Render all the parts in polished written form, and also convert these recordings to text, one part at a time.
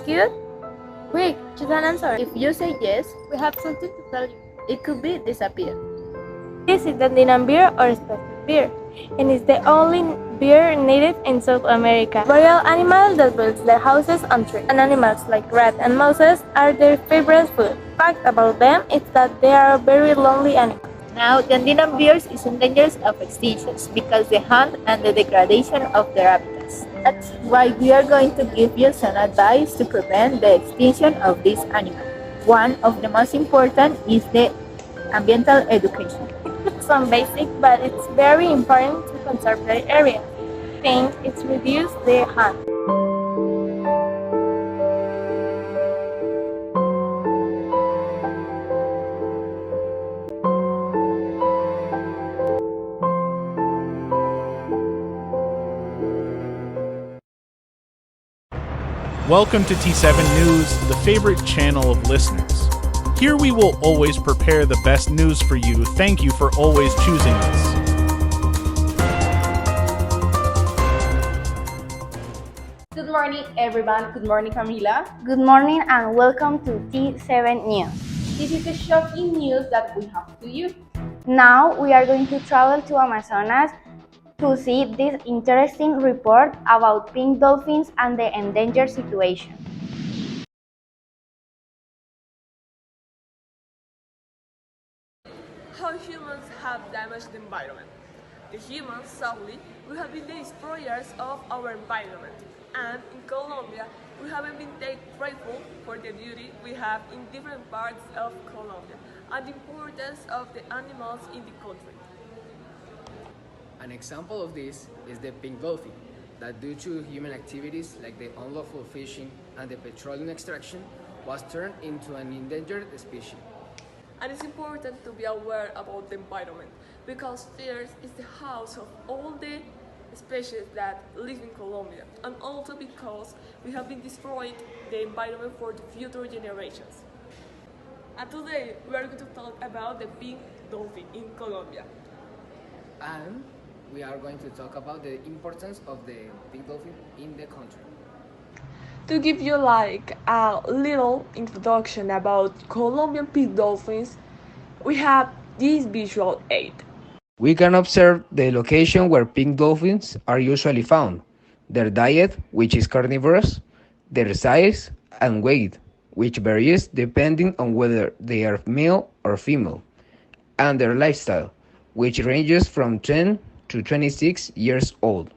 cute? Quick, choose an answer. If you say yes, we have something to tell you. It could be disappear. This is the Andean beer or specific beer, and it's the only beer native in South America. Boreal animal that builds their houses on trees, and animals like rats and mouses are their favorite food. Fact about them is that they are very lonely animals. Now, the Andean bears is in danger of extinction because the hunt and the degradation of their habitats. That's why we are going to give you some advice to prevent the extinction of these animals. One of the most important is the ambiental education. It's some basic, but it's very important to conserve the area. Think it's reduce the hunt. Welcome to T7Newz, the favorite channel of listeners. Here we will always prepare the best news for you. Thank you for always choosing us. Good morning, everyone. Good morning, Kamila. Good morning and welcome to T7Newz. This is the shocking news that we have to you. Now we are going to travel to Amazonas to see this interesting report about pink dolphins and the endangered situation. How humans have damaged the environment. The humans, sadly, we have been the destroyers of our environment, and in Colombia, we haven't been grateful for the beauty we have in different parts of Colombia and the importance of the animals in the country. An example of this is the pink dolphin, that due to human activities like the unlawful fishing and the petroleum extraction was turned into an endangered species. And it's important to be aware about the environment because Earth is the house of all the species that live in Colombia, and also because we have been destroying the environment for the future generations. And today we are going to talk about the pink dolphin in Colombia. And we are going to talk about the importance of the pink dolphin in the country. To give you like a little introduction about Colombian pink dolphins, we have this visual aid. We can observe the location where pink dolphins are usually found, their diet, which is carnivorous, their size and weight, which varies depending on whether they are male or female, and their lifestyle, which ranges from 10 to 26 years old.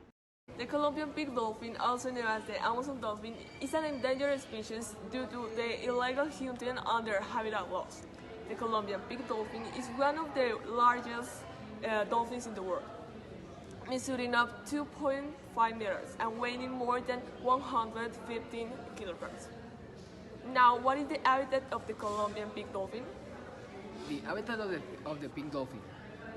The Colombian pink dolphin, also known as the Amazon dolphin, is an endangered species due to the illegal hunting under habitat laws. The Colombian pink dolphin is one of the largest dolphins in the world, measuring up 2.5 meters and weighing more than 115 kilograms. Now, what is the habitat of the Colombian pink dolphin? The habitat of the pink dolphin.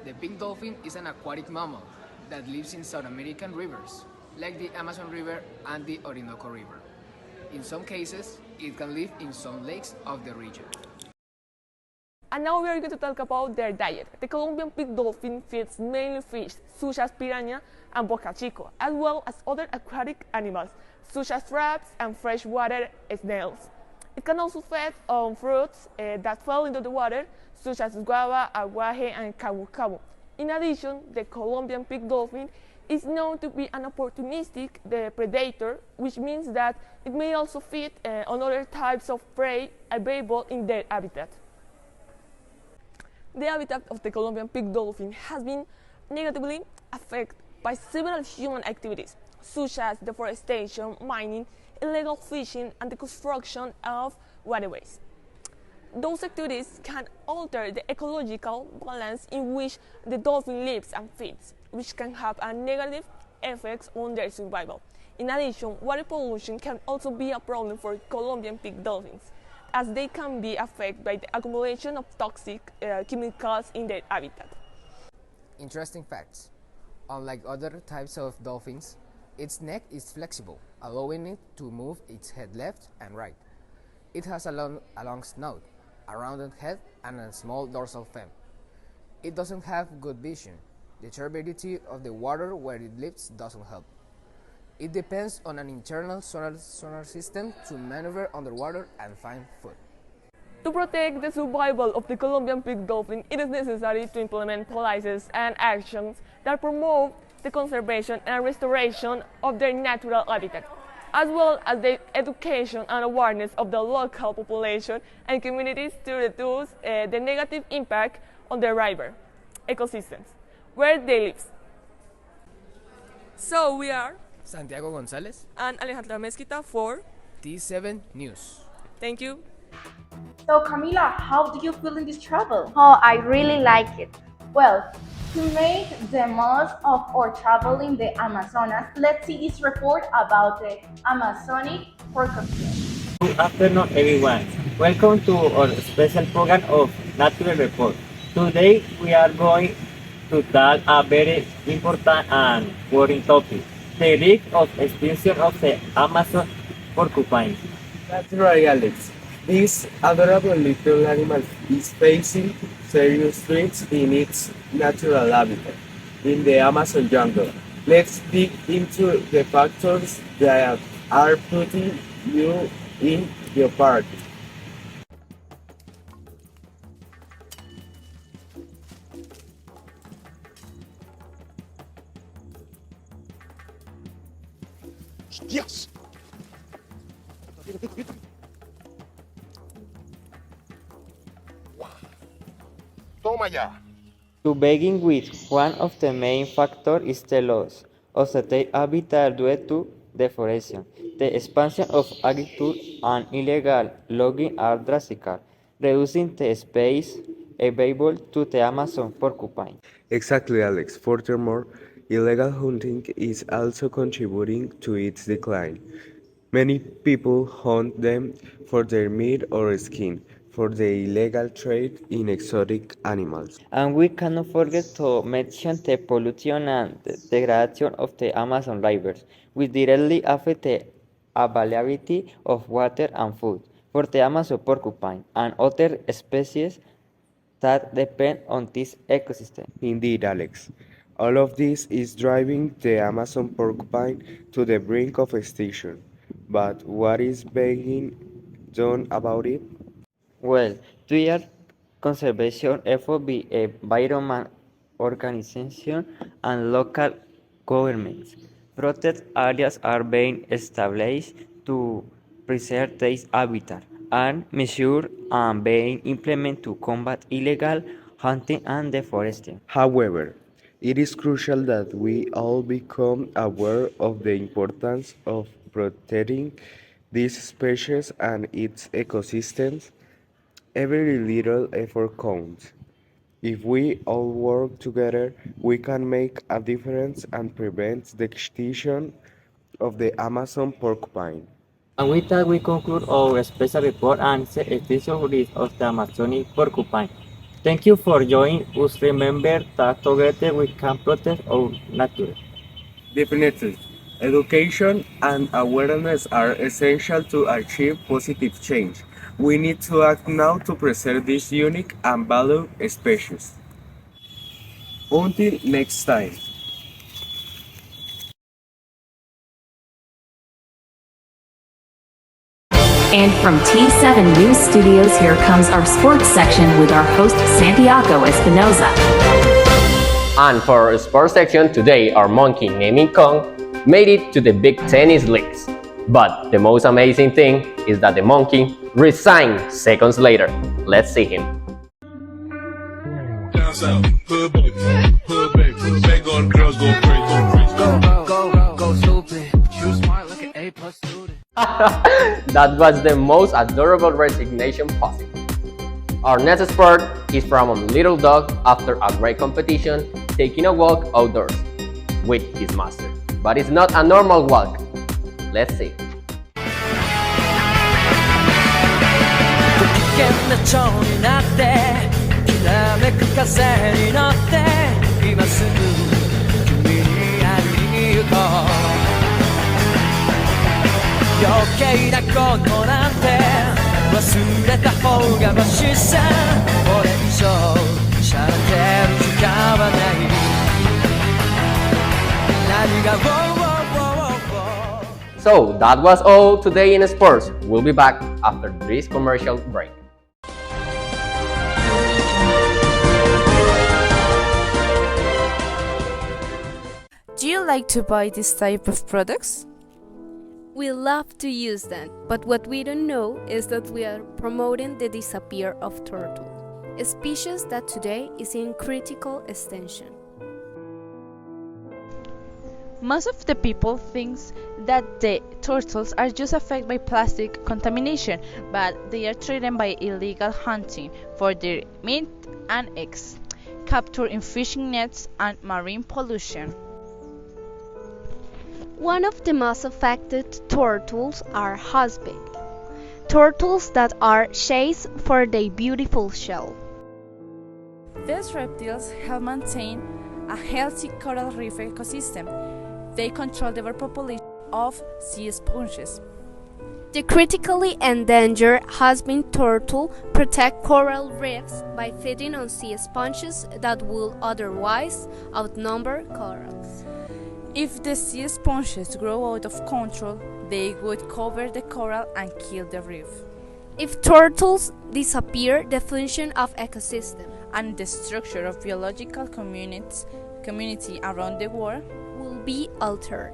The pink dolphin is an aquatic mammal that lives in South American rivers, like the Amazon River and the Orinoco River. In some cases, it can live in some lakes of the region. And now we are going to talk about their diet. The Colombian pink dolphin feeds mainly fish, such as piranha and boca chico, as well as other aquatic animals, such as crabs and freshwater snails. It can also feed on fruits that fall into the water, such as guava, aguaje, and cabu. In addition, the Colombian pink dolphin is known to be an opportunistic predator, which means that it may also feed on other types of prey available in their habitat. The habitat of the Colombian pink dolphin has been negatively affected by several human activities, such as deforestation, mining, illegal fishing, and the construction of waterways. Those activities can alter the ecological balance in which the dolphin lives and feeds, which can have a negative effects on their survival. In addition, water pollution can also be a problem for Colombian pink dolphins, as they can be affected by the accumulation of toxic chemicals in their habitat. Interesting facts. Unlike other types of dolphins, its neck is flexible, allowing it to move its head left and right. It has a long snout, a rounded head, and a small dorsal fin. It doesn't have good vision. The turbidity of the water where it lives doesn't help. It depends on an internal sonar system to maneuver underwater and find food. To protect the survival of the Colombian pig dolphin, it is necessary to implement policies and actions that promote the conservation and restoration of their natural habitat, as well as the education and awareness of the local population and communities to reduce the negative impact on the river ecosystems where they live. So we are Santiago González and Alejandra Amézquita for T7Newz. Thank you. So Camila, how do you feel in this travel? Oh, I really like it. Well, to make the most of our travel in the Amazonas, let's see this report about the Amazonic porcupine. Good afternoon, everyone. Welcome to our special program of Natural Report. Today, we are going to talk a very important and worrying topic: the risk of extinction of the Amazon porcupine. That's right, Alex. This adorable little animal is facing serious threats in its natural habitat, in the Amazon jungle. Let's dig into the factors that are putting you in jeopardy. Yes. Toma ya. To begin with, one of the main factors is the loss of the habitat due to deforestation. The expansion of agriculture and illegal logging are drastic, reducing the space available to the Amazon porcupine. Exactly, Alex. Furthermore, illegal hunting is also contributing to its decline. Many people hunt them for their meat or skin, for the illegal trade in exotic animals. And we cannot forget to mention the pollution and the degradation of the Amazon rivers, which directly affect the availability of water and food for the Amazon porcupine and other species that depend on this ecosystem. Indeed, Alex. All of this is driving the Amazon porcupine to the brink of extinction. But what is being done about it? Well, there are conservation efforts by environment organizations and local governments. Protected areas are being established to preserve this habitat, and measures are being implemented to combat illegal hunting and deforestation. However, it is crucial that we all become aware of the importance of protecting these species and its ecosystems. Every little effort counts. If we all work together, we can make a difference and prevent the extinction of the Amazon porcupine. And with that, we conclude our special report and the extinction risk of the Amazonian porcupine. Thank you for joining us. Remember that together we can protect our nature. Definitely, education and awareness are essential to achieve positive change. We need to act now to preserve this unique and valued species. Until next time. And from T7Newz Studios, here comes our sports section with our host Santiago Espinosa. And for our sports section today, our monkey naming Kong made it to the big tennis leagues. But the most amazing thing is that the monkey resigned seconds later. Let's see him. Down south, hood baby, bang on girls go crazy, Go stupid. You smart like an A+ student. That was the most adorable resignation possible. Our next sport is from a little dog after a great competition taking a walk outdoors with his master. But it's not a normal walk. Let's see. So that was all today in sports. We'll be back after this commercial break. Do you like to buy this type of products? We love to use them, but what we don't know is that we are promoting the disappear of turtle, a species that today is in critical extinction. Most of the people think that the turtles are just affected by plastic contamination, but they are threatened by illegal hunting for their meat and eggs, capture in fishing nets, and marine pollution. One of the most affected turtles are husband, turtles that are chased for their beautiful shell. These reptiles help maintain a healthy coral reef ecosystem. They control the overpopulation of sea sponges. The critically endangered husband turtle protect coral reefs by feeding on sea sponges that would otherwise outnumber corals. If the sea sponges grow out of control, they would cover the coral and kill the reef. If turtles disappear, the function of ecosystem and the structure of biological community around the world will be altered.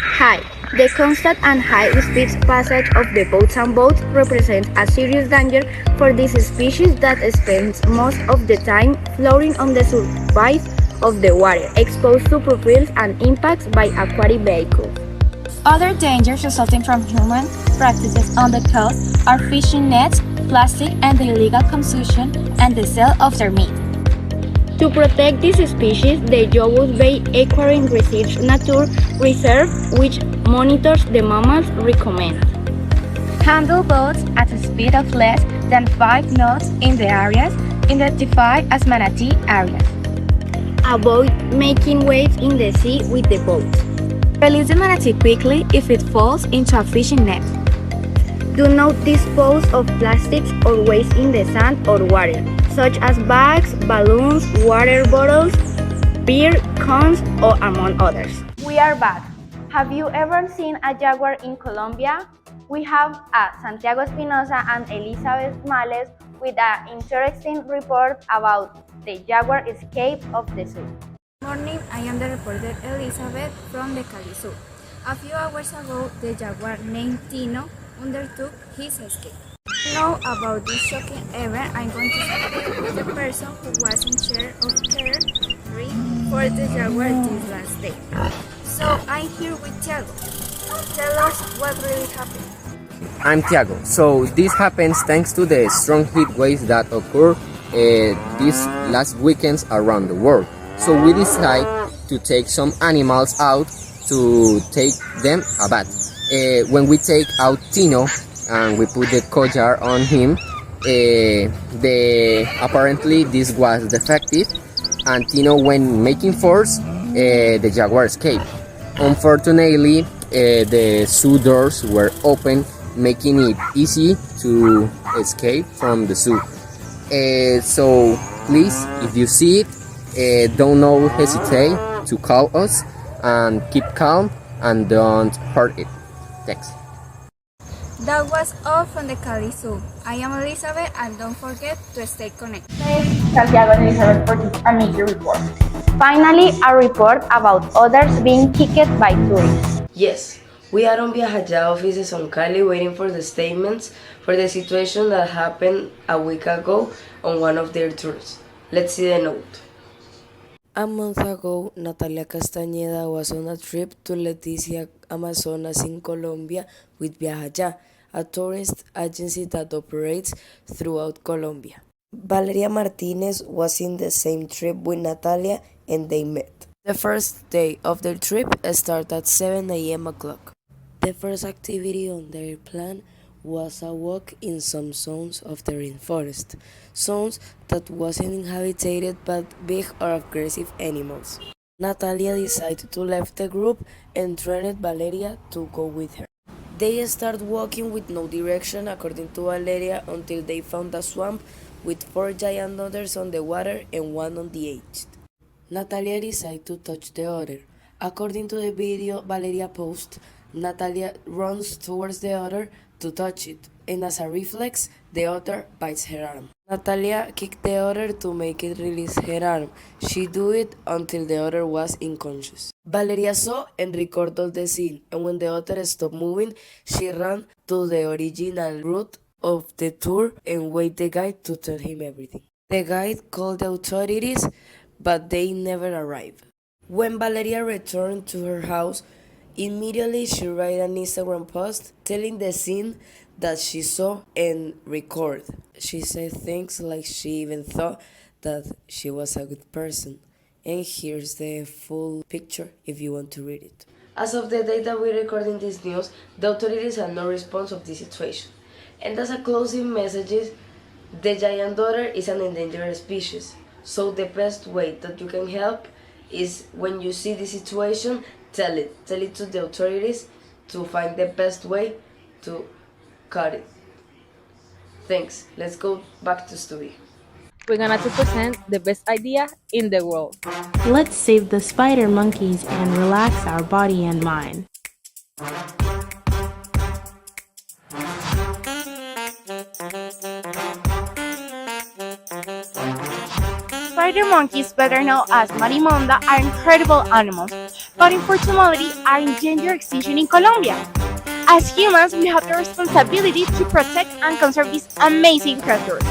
Hi. The constant and high-speed passage of the boats and boats represents a serious danger for this species that spends most of the time floating on the surface of the water, exposed to perils and impacts by aquatic vehicles. Other dangers resulting from human practices on the coast are fishing nets, plastic, and the illegal consumption and the sale of their meat. To protect this species, the Yobus Bay Aquarium Research Nature Reserve, which monitors the mammals, recommend. Handle boats at a speed of less than 5 knots in the areas identified as manatee areas. Avoid making waves in the sea with the boat. Release the manatee quickly if it falls into a fishing net. Do not dispose of plastics or waste in the sand or water, such as bags, balloons, water bottles, beer cans, or among others. We are back. Have you ever seen a jaguar in Colombia? We have Santiago Espinosa and Elizabeth Males with an interesting report about the jaguar escape of the zoo. Good morning, I am the reporter Elizabeth from the Cali Zoo. A few hours ago, the jaguar named Tino undertook his escape. To know about this shocking event, I'm going to speak with the person who was in charge of care for the jaguar this last day. So I'm here with Tiago. Tell us what really happened. I'm Tiago. So this happens thanks to the strong heat waves that occur these last weekends around the world. So we decide to take some animals out to take them a bath. When we take out Tino and we put the collar on him, apparently this was defective, and Tino, when making force, the jaguar escaped. Unfortunately, the zoo doors were open, making it easy to escape from the zoo. So please, if you see it, don't hesitate to call us and keep calm and don't hurt it. Thanks. That was all from the Cali Zoo. I am Elizabeth, and don't forget to stay connected. Thanks, Santiago and Elizabeth, for this amazing report. Finally, a report about others being kicked by tourists. Yes, we are on Viaja offices on Cali waiting for the statements for the situation that happened a week ago on one of their tours. Let's see the note. A month ago, Natalia Castañeda was on a trip to Leticia Amazonas in Colombia with Viaja, a tourist agency that operates throughout Colombia. Valeria Martinez was in the same trip with Natalia and they met. The first day of their trip started at 7 a.m. o'clock. The first activity on their plan was a walk in some zones of the rainforest, zones that wasn't inhabited by big or aggressive animals. Natalia decided to leave the group and trained Valeria to go with her. They start walking with no direction, according to Valeria, until they found a swamp with 4 giant otters on the water and 1 on the edge. Natalia decides to touch the otter. According to the video Valeria posts, Natalia runs towards the otter to touch it, and as a reflex, the otter bites her arm. Natalia kicked the otter to make it release her arm. She do it until the otter was unconscious. Valeria saw and recorded the scene, and when the otter stopped moving, she ran to the original route of the tour and waited the guide to tell him everything. The guide called the authorities, but they never arrived. When Valeria returned to her house, immediately she wrote an Instagram post telling the scene that she saw and recorded. She said things like she even thought that she was a good person. And here's the full picture if you want to read it. As of the day that we're recording this news, the authorities have no response of this situation. And as a closing message, the giant otter is an endangered species. So the best way that you can help is when you see the situation, tell it to the authorities to find the best way to cut it. Thanks. Let's go back to study. We're gonna present the best idea in the world. Let's save the spider monkeys and relax our body and mind. Spider monkeys, better known as marimonda, are incredible animals, but unfortunately are in danger of extinction in Colombia. As humans, we have the responsibility to protect and conserve these amazing creatures.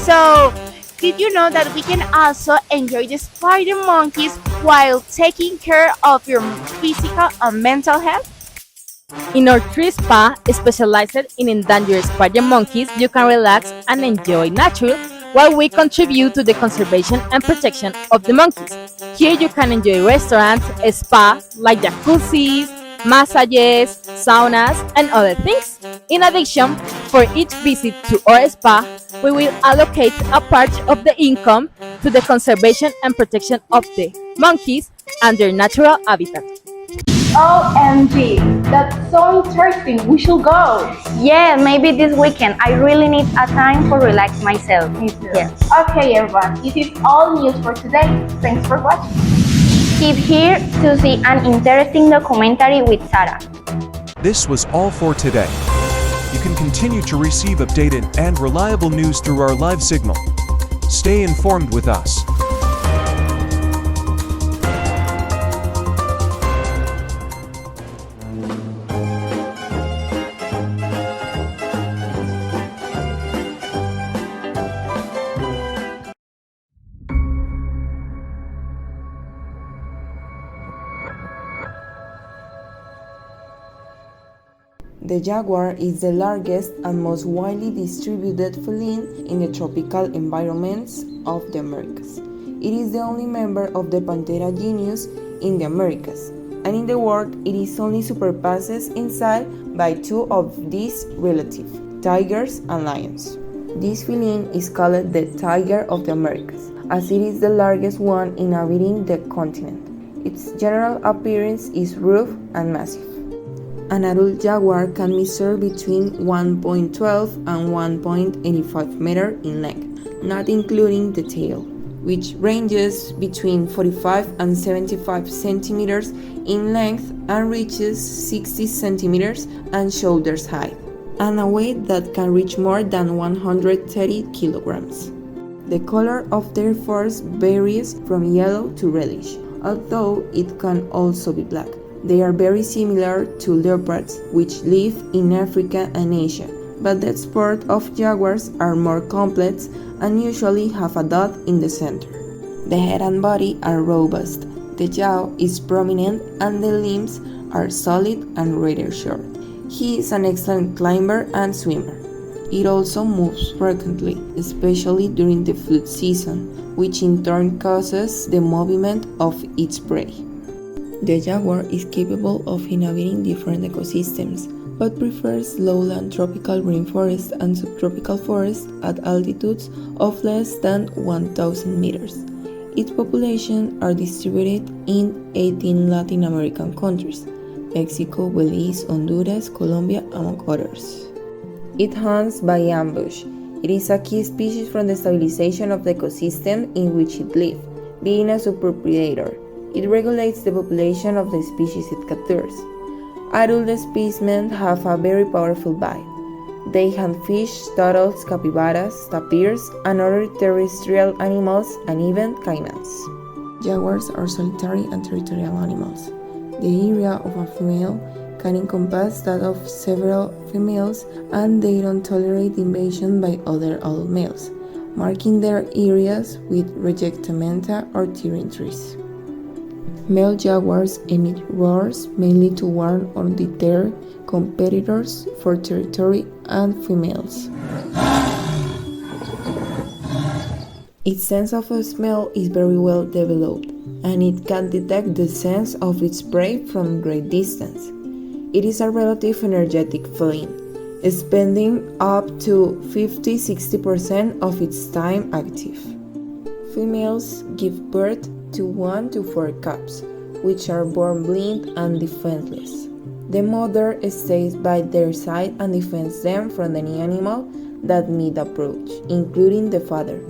So, did you know that we can also enjoy the spider monkeys while taking care of your physical and mental health? In our tree spa, specialized in endangered spider monkeys, you can relax and enjoy nature while we contribute to the conservation and protection of the monkeys. Here you can enjoy restaurants, a spa like jacuzzis, massages, saunas, and other things. In addition, for each visit to our spa, we will allocate a part of the income to the conservation and protection of the monkeys and their natural habitat. OMG, that's so interesting. We should go. Yeah, maybe this weekend. I really need a time for relax myself. Me too. Yes. Okay, everyone. This is all news for today. Thanks for watching. Keep here to see an interesting documentary with Sara. This was all for today. You can continue to receive updated and reliable news through our live signal. Stay informed with us. The jaguar is the largest and most widely distributed feline in the tropical environments of the Americas. It is the only member of the Panthera genus in the Americas, and in the world it is only surpassed in size by 2 of these relatives, tigers and lions. This feline is called the tiger of the Americas, as it is the largest one inhabiting the continent. Its general appearance is rough and massive. An adult jaguar can measure between 1.12 and 1.85 meters in length, not including the tail, which ranges between 45 and 75 centimeters in length and reaches 60 centimeters and shoulders height, and a weight that can reach more than 130 kilograms. The color of their furs varies from yellow to reddish, although it can also be black. They are very similar to leopards, which live in Africa and Asia, but the sport of jaguars are more complex and usually have a dot in the center. The head and body are robust, the jaw is prominent, and the limbs are solid and rather short. He is an excellent climber and swimmer. It also moves frequently, especially during the flood season, which in turn causes the movement of its prey. The jaguar is capable of inhabiting different ecosystems, but prefers lowland tropical rainforest and subtropical forests at altitudes of less than 1,000 meters. Its population are distributed in 18 Latin American countries. Mexico, Belize, Honduras, Colombia, among others. It hunts by ambush. It is a key species for the stabilization of the ecosystem in which it lives, being a super predator. It regulates the population of the species it captures. Adult specimens have a very powerful bite. They hunt fish, turtles, capybaras, tapirs, and other terrestrial animals, and even caimans. Jaguars are solitary and territorial animals. The area of a female can encompass that of several females, and they don't tolerate invasion by other adult males, marking their areas with rejectamenta or tearing trees. Male jaguars emit roars mainly to warn or deter competitors for territory and females. Its sense of smell is very well developed, and it can detect the scent of its prey from great distance. It is a relatively energetic feline, spending up to 50-60% of its time active. Females give birth to 1 to 4 cubs, which are born blind and defenseless. The mother stays by their side and defends them from any animal that may approach, including the father.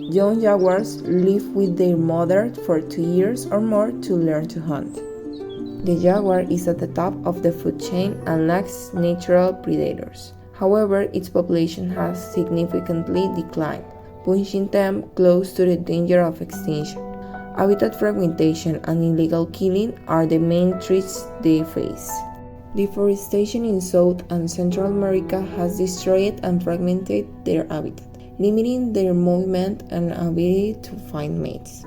Young jaguars live with their mother for 2 years or more to learn to hunt. The jaguar is at the top of the food chain and lacks natural predators. However, its population has significantly declined, pushing them close to the danger of extinction. Habitat fragmentation and illegal killing are the main threats they face. Deforestation in South and Central America has destroyed and fragmented their habitat, limiting their movement and ability to find mates.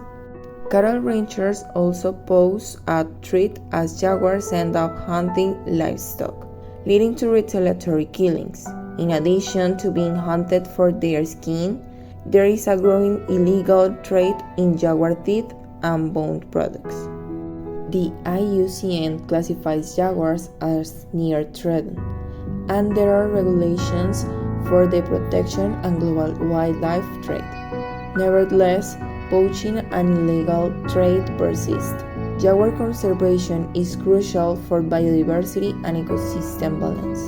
Cattle ranchers also pose a threat as jaguars end up hunting livestock, leading to retaliatory killings. In addition to being hunted for their skin, there is a growing illegal trade in jaguar teeth and bone products. The IUCN classifies jaguars as near threatened, and there are regulations for the protection and global wildlife trade. Nevertheless, poaching and illegal trade persist. Jaguar conservation is crucial for biodiversity and ecosystem balance.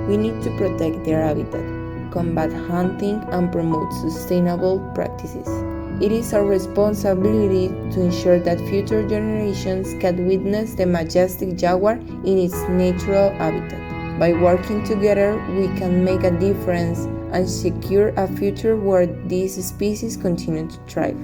We need to protect their habitat, combat hunting, and promote sustainable practices. It is our responsibility to ensure that future generations can witness the majestic jaguar in its natural habitat. By working together, we can make a difference and secure a future where these species continue to thrive.